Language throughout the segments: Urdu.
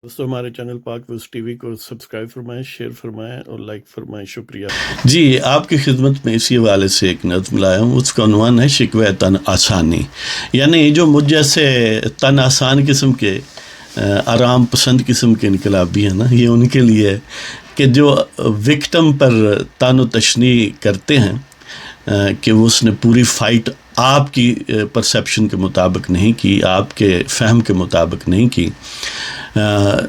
دوستو ہمارے چینل پاک ویز ٹی وی کو سبسکرائب فرمائیں، شیئر فرمائیں اور لائک فرمائیں، شکریہ۔ جی آپ کی خدمت میں اسی حوالے سے ایک نظم لایا ہوں، اس کا عنوان ہے شکوہ تن آسانی۔ یعنی جو مجھ جیسے تن آسان قسم کے آرام پسند قسم کے انقلابی ہیں نا، یہ ان کے لیے ہے کہ جو وکٹم پر تان و تشنیع کرتے ہیں کہ اس نے پوری فائٹ آپ کی پرسیپشن کے مطابق نہیں کی، آپ کے فہم کے مطابق نہیں کی،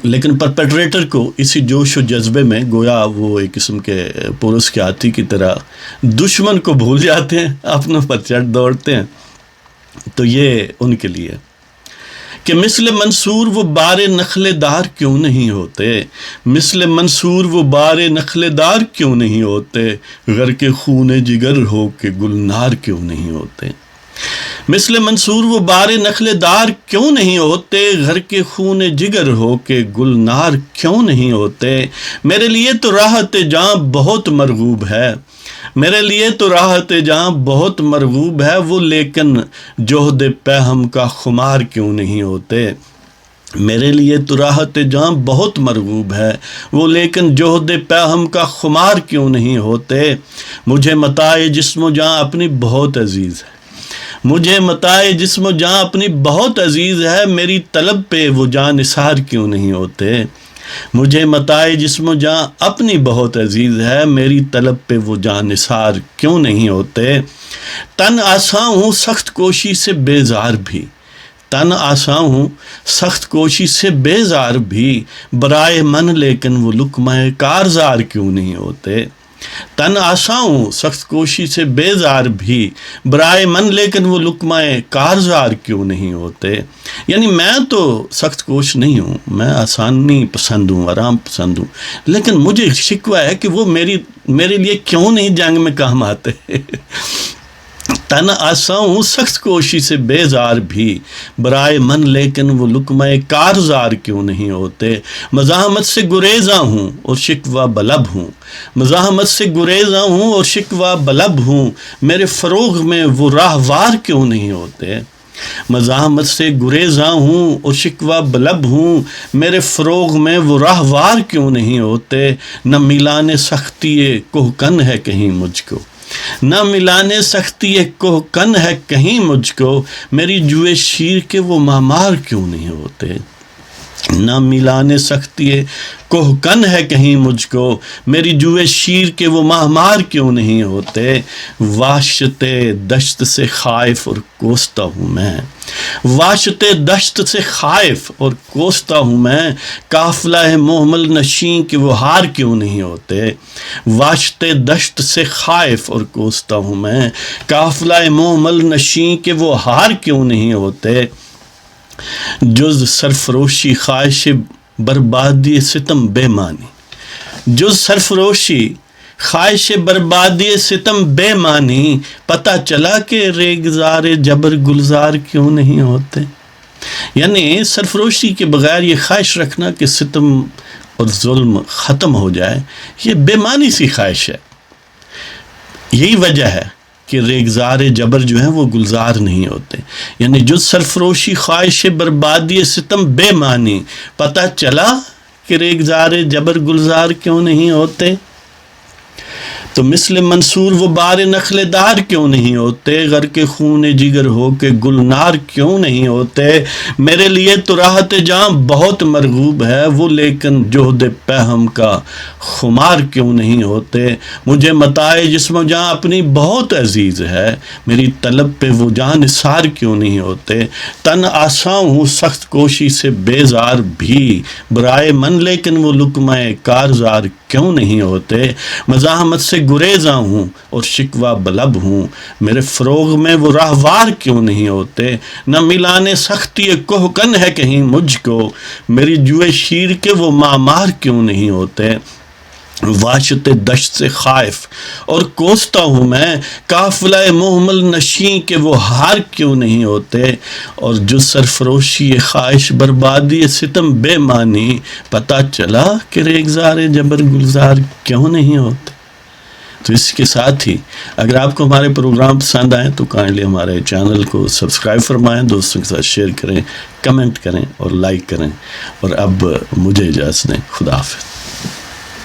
لیکن پرپیٹریٹر کو اسی جوش و جذبے میں گویا وہ ایک قسم کے پورس کے ہاتھی کی طرح دشمن کو بھول جاتے ہیں، اپنوں پر چڑھ دوڑتے ہیں۔ تو یہ ان کے لیے کہ مثل منصور وہ بار نخل دار کیوں نہیں ہوتے، مثل منصور وہ بار نخل دار کیوں نہیں ہوتے، غرق خون جگر ہو کے گلنار کیوں نہیں ہوتے، مثل منصور وہ بار نخل دار کیوں نہیں ہوتے، گھر کے خون جگر ہو کے گلنار کیوں نہیں ہوتے۔ میرے لیے تو راحت جاں بہت مرغوب ہے، میرے لیے تو راحت جاں بہت مرغوب ہے، وہ لیکن جوہد پہم کا خمار کیوں نہیں ہوتے۔ میرے لیے تو راحت جاں بہت مرغوب ہے، وہ لیکن جوہد پہم کا خمار کیوں نہیں ہوتے۔ مجھے متاع جسم و جاں اپنی بہت عزیز ہے، مجھے متاع جسم و جاں اپنی بہت عزیز ہے، میری طلب پہ وہ جاں نثار کیوں نہیں ہوتے۔ مجھے متاع جسم و جاں اپنی بہت عزیز ہے، میری طلب پہ وہ جاں نثار کیوں نہیں ہوتے۔ تن آساں ہوں سخت کوشی سے بیزار بھی، تن آساں ہوں سخت کوشی سے بیزار بھی، برائے من لیکن وہ لقمہ کارزار کیوں نہیں ہوتے۔ تن آساں ہوں سخت کوشی سے بیزار بھی، برائے من لیکن وہ لقمہ کارزار کیوں نہیں ہوتے۔ یعنی میں تو سخت کوش نہیں ہوں، میں آسانی پسند ہوں، آرام پسند ہوں، لیکن مجھے شکوہ ہے کہ وہ میرے لیے کیوں نہیں جنگ میں کام آتے۔ تن آساں ہوں سخت کوشی سے بیزار بھی، برائے من لیکن وہ لقمہ کارزار کیوں نہیں ہوتے۔ مزاحمت سے گریزاں ہوں اور شکوہ بلب ہوں، مزاحمت سے گریزاں ہوں اور شکوہ بلب ہوں، میرے فروغ میں وہ راہوار کیوں نہیں ہوتے۔ مزاحمت سے گریزاں ہوں اور شکوہ بلب ہوں، میرے فروغ میں وہ راہوار کیوں نہیں ہوتے۔ نہ میلان سختی کوہکن ہے کہیں مجھ کو، نہ ملانے سختی کوہکن ہے کہیں مجھ کو، میری جوئے شیر کے وہ مامار کیوں نہیں ہوتے۔ نہ ملانے سختی کوہکن ہے کہیں مجھ کو، میری جوئے شیر کے وہ مہمار کیوں نہیں ہوتے۔ واشت دشت سے خائف اور کوستا ہوں میں، واشت دشت سے خائف اور کوستا ہوں میں، قافلہ محمل نشین کے وہ ہار کیوں نہیں ہوتے۔ واشت دشت سے خائف اور کوستا ہوں میں، قافلہ محمل نشین کے وہ ہار کیوں نہیں ہوتے۔ جز سرفروشی خواہش بربادی ستم بے معنی، جز سرفروشی خواہش بربادی ستم بے معنی، پتہ چلا کہ ریگزار جبر گلزار کیوں نہیں ہوتے۔ یعنی سرفروشی کے بغیر یہ خواہش رکھنا کہ ستم اور ظلم ختم ہو جائے، یہ بے معنی سی خواہش ہے۔ یہی وجہ ہے کہ ریگزار جبر جو ہیں وہ گلزار نہیں ہوتے۔ یعنی جو سرفروشی خواہش بربادی ستم بے معنی، پتہ چلا کہ ریگزار جبر گلزار کیوں نہیں ہوتے۔ تو مثل منصور وہ بار نخل دار کیوں نہیں ہوتے، غرق خون جگر ہو کے گلنار کیوں نہیں ہوتے۔ میرے لیے تو راحت جاں بہت مرغوب ہے، وہ لیکن جوہد پہم کا خمار کیوں نہیں ہوتے۔ مجھے متاع جسم و جاں اپنی بہت عزیز ہے، میری طلب پہ وہ جاں نثار کیوں نہیں ہوتے۔ تن آساں ہوں سخت کوشی سے بیزار بھی، برائے من لیکن وہ لقمہ کارزار کیوں نہیں ہوتے۔ مزاحمت سے گریزاں ہوں اور شکوہ بلب ہوں، میرے فروغ میں وہ راہوار کیوں نہیں ہوتے۔ نہ ملانے سختی کوہکن ہے کہیں مجھ کو، میری جوئے شیر کے وہ مامار کیوں نہیں ہوتے۔ واشت دشت سے خائف اور کوستا ہوں میں، قافلہ محمل نشین کے وہ ہار کیوں نہیں ہوتے۔ اور جو سرفروشی خواہش بربادی ستم بے معنی، پتہ چلا کہ ریگزار جبر گلزار کیوں نہیں ہوتے۔ تو اس کے ساتھ ہی اگر آپ کو ہمارے پروگرام پسند آئیں تو کائنڈلی ہمارے چینل کو سبسکرائب فرمائیں، دوستوں کے ساتھ شیئر کریں، کمنٹ کریں اور لائک کریں، اور اب مجھے اجازت دیں، خدا حافظ۔